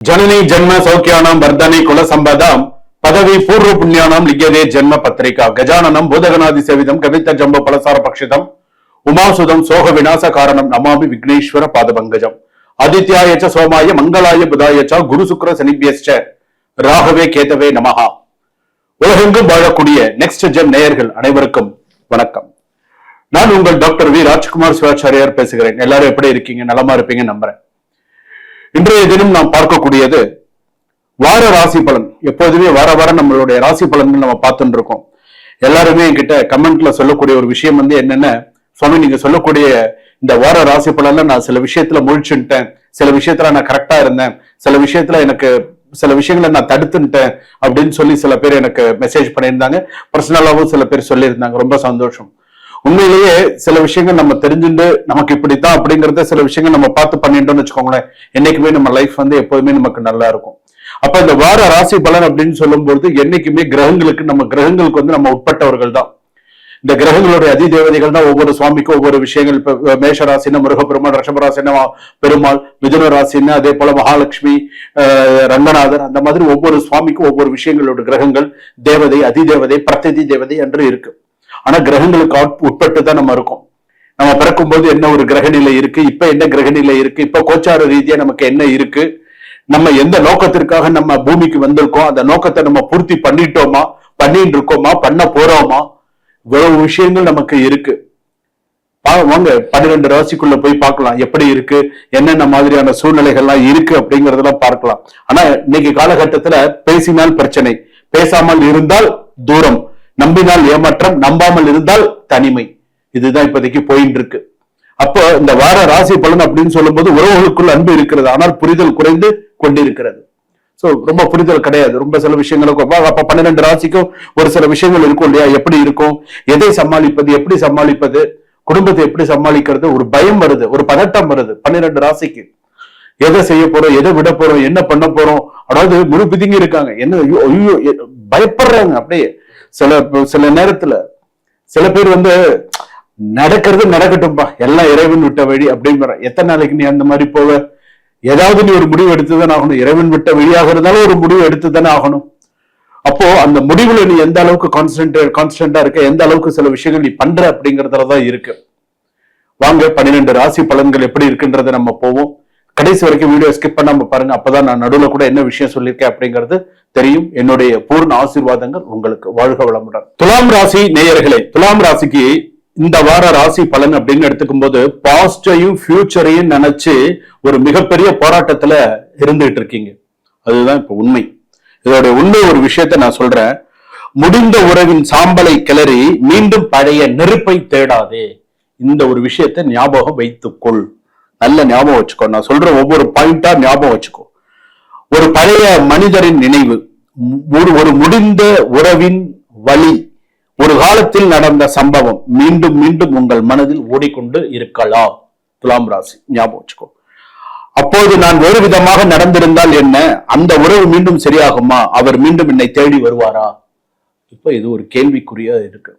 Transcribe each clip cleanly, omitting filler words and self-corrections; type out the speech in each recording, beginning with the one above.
जननी जन्म सौख्यानां वर्धने कुल संपदां पदवी पूर्व पुण्यानां लिख्यते जन्म पत्रिका गजाननं भूतगणादि सेवितं कवित जंब फलसार पक्षितम् उमासुदं सोह विनाश कारणं नमामि विघ्नेश्वर पादपङ्कजम् आदित्याय च सोमाय मंगलाय बुधाय च गुरु शुक्र शनिभ्यश्च ராகவே கேதவே நமஹா. உலகெங்கும் வாழக்கூடிய நெக்ஸ்ட் ஜென் நேயர்கள் அனைவருக்கும் வணக்கம். நான் உங்கள் டாக்டர் வி ராஜ்குமார் சிவாச்சாரியார் பேசுகிறேன். எல்லாரும் எப்படி இருக்கீங்க? நலமா இருப்பீங்க நம்புறேன். இன்றைய தினம் நாம் பார்க்கக்கூடியது வார ராசி பலன். எப்போதுமே வார வாரம் நம்மளுடைய ராசி பலன்கள் நம்ம பார்த்துட்டு இருக்கோம். எல்லாருமே என்கிட்ட கமெண்ட்ல சொல்லக்கூடிய ஒரு விஷயம் என்னன்னா, சுவாமி நீங்க சொல்லக்கூடிய இந்த வார ராசி பலன்ல நான் சில விஷயத்துல முழிச்சுட்டேன், சில விஷயத்துல நான் கரெக்டா இருந்தேன், சில விஷயத்துல எனக்கு சில விஷயங்களை நான் தடுத்துட்டேன் அப்படின்னு சொல்லி சில பேர் எனக்கு மெசேஜ் பண்ணியிருந்தாங்க. பர்சனலாவும் சில பேர் சொல்லியிருந்தாங்க. ரொம்ப சந்தோஷம். உண்மையிலேயே சில விஷயங்கள் நம்ம தெரிஞ்சுட்டு நமக்கு இப்படித்தான் அப்படிங்கறத சில விஷயங்கள் நம்ம பார்த்து பண்ணிட்டோம்னு வச்சுக்கோங்களேன், என்னைக்குமே நம்ம லைஃப் எப்போதுமே நமக்கு நல்லா இருக்கும். அப்ப இந்த வார ராசி பலன் அப்படின்னு சொல்லும்போது என்னைக்குமே கிரகங்களுக்கு நம்ம உட்பட்டவர்கள் தான். இந்த கிரகங்களுடைய அதிதேவதைகள் தான் ஒவ்வொரு சுவாமிக்கும் ஒவ்வொரு விஷயங்கள். இப்ப மேஷ ராசினா முருகப்பெருமாள், ரிஷப ராசினா பெருமாள், மிதுன ராசினா அதே போல மகாலட்சுமி, ரங்கநாதர், அந்த மாதிரி ஒவ்வொரு சுவாமிக்கும் ஒவ்வொரு விஷயங்களோட கிரகங்கள் தேவதை, அதிதேவதை, பிரதிதி தேவதை என்று இருக்கு. ஆனா கிரகங்களுக்கு உட்பட்டு தான் நம்ம இருக்கோம். நம்ம பிறக்கும் போது என்ன ஒரு கிரகநிலை இருக்கு, இப்ப என்ன கிரகநிலை இருக்கு, இப்ப கோச்சார ரீதியா நமக்கு என்ன இருக்கு, நம்ம எந்த நோக்கத்திற்காக நம்ம பூமிக்கு வந்திருக்கோம், அந்த நோக்கத்தை நம்ம பூர்த்தி பண்ணிட்டோமா, பண்ணிட்டு இருக்கோமா, பண்ண போறோமா, இவ்வளவு விஷயங்கள் நமக்கு இருக்கு. வாங்க 12 ராசிக்குள்ள போய் பார்க்கலாம் எப்படி இருக்கு, என்னென்ன மாதிரியான சூழ்நிலைகள்லாம் இருக்கு அப்படிங்கறதெல்லாம் பார்க்கலாம். ஆனா இன்னைக்கு காலகட்டத்துல பேசினால் பிரச்சனை, பேசாமல் இருந்தால் தூரம், நம்பினால் ஏமாற்றம், நம்பாமல் இருந்தால் தனிமை. இதுதான் இப்போதைக்கு போயிட்டு இருக்கு. அப்போ இந்த வார ராசி பலன் அப்படின்னு சொல்லும் போது உறவுகளுக்குள் அன்பு இருக்கிறது, ஆனால் புரிதல் குறைந்து கொண்டிருக்கிறது. சோ ரொம்ப புரிதல் கிடையாது. ரொம்ப சில விஷயங்களுக்கு அப்ப 12 ராசிக்கும் ஒரு சில விஷயங்கள் இருக்கும் இல்லையா, எப்படி இருக்கும், எதை சமாளிப்பது, எப்படி சமாளிப்பது, குடும்பத்தை எப்படி சமாளிக்கிறது, ஒரு பயம் வருது, ஒரு பதட்டம் வருது 12 ராசிக்கு. எதை செய்ய போறோம், எதை விட போறோம், என்ன பண்ண போறோம், அதாவது முழு பிதிங்கி இருக்காங்க. என்ன ஐயோ பயப்படுறாங்க. அப்படியே சில நேரத்துல சில பேர் நடக்கிறது நடக்கட்டும்பா, எல்லாம் இறைவன் விட்ட வழி அப்படின்னு. எத்தனை நாளைக்கு நீ அந்த மாதிரி போவ? ஏதாவது நீ ஒரு முடிவு எடுத்துதானே ஆகணும். இறைவன் விட்ட வழியாக இருந்தாலும் ஒரு முடிவு எடுத்துதானே ஆகணும். அப்போ அந்த முடிவுல நீ எந்த அளவுக்கு கான்ஸ்டன்டா இருக்க, எந்த அளவுக்கு சில விஷயங்கள் நீ பண்ற அப்படிங்கறதுலதான் இருக்கு. வாங்க 12 ராசி பலன்கள் எப்படி இருக்குன்றத நம்ம போவோம். கடைசி வரைக்கும் வீடியோ ஸ்கிப் பண்ணாம பாருங்க. அப்பதான் நான் நடுவுல கூட என்ன விஷயம் சொல்லியிருக்கேன் அப்படிங்கிறது தெரியும். என்னுடைய பூர்ண ஆசீர்வாதங்கள் உங்களுக்கு. வாழ்க வளமுடன். துலாம் ராசி நேயர்களே, துலாம் ராசிக்கு இந்த வார ராசி பலன் அப்படின்னு எடுத்துக்கும் போது பாஸ்டையும் ஃபியூச்சரையும் நினைச்சு ஒரு மிகப்பெரிய போராட்டத்துல இருந்துட்டு இருக்கீங்க. அதுதான் இப்ப உண்மை. இதோட உண்மை ஒரு விஷயத்த நான் சொல்றேன். முடிந்த உறவின் சாம்பலை கிளறி மீண்டும் பழைய நெருப்பை தேடாதே. இந்த ஒரு விஷயத்தை ஞாபகம் வைத்துக்கொள். நல்ல ஞாபகம் வச்சுக்கோ. நான் சொல்ற ஒவ்வொரு பாயிண்டா ஞாபகம் வச்சுக்கோ. ஒரு பழைய மனிதரின் நினைவு, ஒரு முடிந்த உறவின் வழி, ஒரு காலத்தில் நடந்த சம்பவம் மீண்டும் மீண்டும் உங்கள் மனதில் ஓடிக்கொண்டு இருக்கலாம். துலாம் ராசி ஞாபகம் வச்சுக்கோ. அப்போது நான் வேறு விதமாக நடந்திருந்தால் என்ன, அந்த உறவு மீண்டும் சரியாகுமா, அவர் மீண்டும் என்னை தேடி வருவாரா? இப்ப இது ஒரு கேள்விக்குறியா இருக்கு.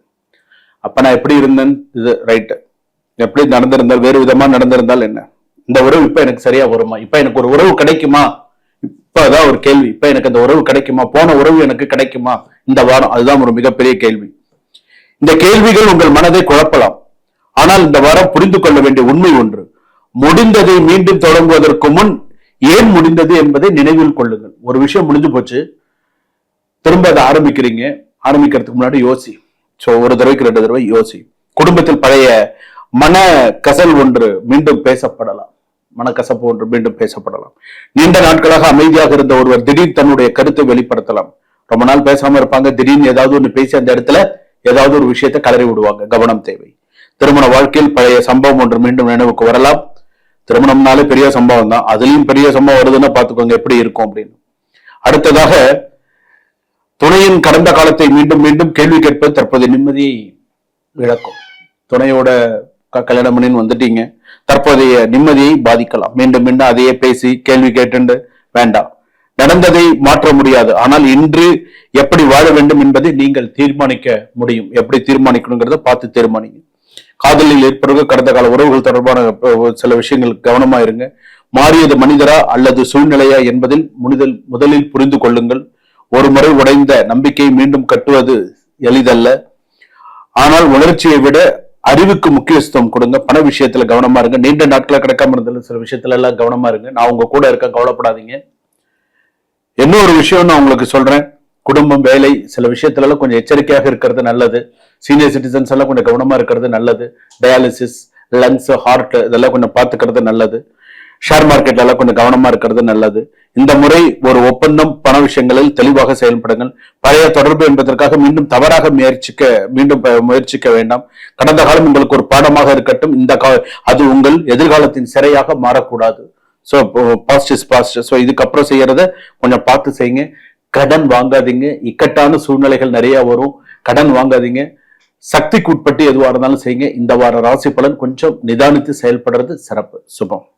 அப்ப நான் எப்படி இருந்தேன், இது ரைட்டு, எப்படி நடந்திருந்தால், வேறு விதமா நடந்திருந்தால் என்ன, இந்த உறவு இப்ப எனக்கு சரியா வருமா, இப்ப எனக்கு ஒரு உறவு கிடைக்குமா, இப்பதான் ஒரு கேள்வி. இப்ப எனக்கு அந்த உறவு கிடைக்குமா, போன உறவு எனக்கு கிடைக்குமா இந்த வாரம், அதுதான் ஒரு மிகப்பெரிய கேள்வி. இந்த கேள்விகள் உங்கள் மனதை குழப்பலாம். ஆனால் இந்த வாரம் புரிந்து கொள்ள வேண்டிய உண்மை ஒன்று, முடிந்ததை மீண்டும் தொடங்குவதற்கு முன் ஏன் முடிந்தது என்பதை நினைவில் கொள்ளுங்கள். ஒரு விஷயம் முடிஞ்சு போச்சு, திரும்ப அதை ஆரம்பிக்கிறதுக்கு முன்னாடி யோசி. சோ ஒரு தடவைக்கு 2 தடவை யோசி. குடும்பத்தில் பழைய மன கசல் ஒன்று மீண்டும் பேசப்படலாம், மனக்கசப்பு ஒன்று மீண்டும் பேசப்படலாம். நீண்ட நாட்களாக அமைதியாக இருந்த ஒருவர் திடீர் தன்னுடைய கருத்தை வெளிப்படுத்தலாம். ரொம்ப நாள் பேசாம இருப்பாங்க, திடீர்னு ஏதாவது ஒன்று பேசி அந்த இடத்துல ஏதாவது ஒரு விஷயத்தை கலறி விடுவாங்க. கவனம் தேவை. திருமண வாழ்க்கையில் பழைய சம்பவம் ஒன்று மீண்டும் நினைவுக்கு வரலாம். திருமணம்னாலே பெரிய சம்பவம் தான், அதுலயும் பெரிய சம்பவம் வருதுன்னா பாத்துக்கோங்க எப்படி இருக்கும் அப்படின்னு. அடுத்ததாக துணையின் கடந்த காலத்தை மீண்டும் மீண்டும் கேள்வி கேட்பது தற்போதைய நிம்மதியை இழக்கும். துணையோட கல்யாணம் பண்ணின்னு வந்துட்டீங்க, தற்போதைய நிம்மதியை பாதிக்கலாம். மீண்டும் மீண்டும் அதையே பேசி கேள்வி கேட்டு வேண்டாம். நடந்ததை மாற்ற முடியாது, ஆனால் இன்று எப்படி வாழ வேண்டும் என்பதை நீங்கள் தீர்மானிக்க முடியும். எப்படி தீர்மானிக்கணுங்கிறத பார்த்து தீர்மானிங்க. காதலில் ஏற்படுகிற கடந்த கால உறவுகள் தொடர்பான சில விஷயங்களுக்கு கவனமா இருங்க. மாறியது மனிதரா அல்லது சூழ்நிலையா என்பதில் முதலில் புரிந்து கொள்ளுங்கள். ஒரு முறை உடைந்த நம்பிக்கையை மீண்டும் கட்டுவது எளிதல்ல. ஆனால் உணர்ச்சியை விட அறிவுக்கு முக்கியத்துவம் கொடுங்க. பண விஷயத்துல கவனமா இருங்க. நீண்ட நாட்களை கிடைக்காம இருந்தாலும் சில விஷயத்துல எல்லாம் கவனமா இருங்க. நான் உங்க கூட இருக்கேன், கவலைப்படாதீங்க. இன்னொரு விஷயம் நான் உங்களுக்கு சொல்றேன். குடும்பம், வேலை, சில விஷயத்துல எல்லாம் கொஞ்சம் எச்சரிக்கையாக இருக்கிறது நல்லது. சீனியர் சிட்டிசன்ஸ் எல்லாம் கொஞ்சம் கவனமா இருக்கிறது நல்லது. டயாலிசிஸ், லங்ஸ், ஹார்ட் இதெல்லாம் கொஞ்சம் பார்த்துக்கிறது நல்லது. ஷேர் மார்க்கெட்ல எல்லாம் கொஞ்சம் கவனமா இருக்கிறது நல்லது. இந்த முறை ஒரு ஒப்பந்தம், பண விஷயங்களில் தெளிவாக செயல்படுங்கள். பழைய தொடர்பு என்பதற்காக மீண்டும் தவறாக முயற்சிக்க வேண்டாம். கடந்த காலம் உங்களுக்கு ஒரு பாடமாக இருக்கட்டும். அது உங்கள் எதிர்காலத்தின் சிறையாக மாறக்கூடாது. So past is past. So இதுக்கப்புறம் செய்யறத கொஞ்சம் பார்த்து செய்யுங்க. கடன் வாங்காதீங்க. இக்கட்டான சூழ்நிலைகள் நிறைய வரும். கடன் வாங்காதீங்க. சக்திக்கு உட்பட்டு எதுவாக இருந்தாலும் செய்யுங்க. இந்த வார ராசி பலன் கொஞ்சம் நிதானித்து செயல்படுறது சிறப்பு. சுபம்.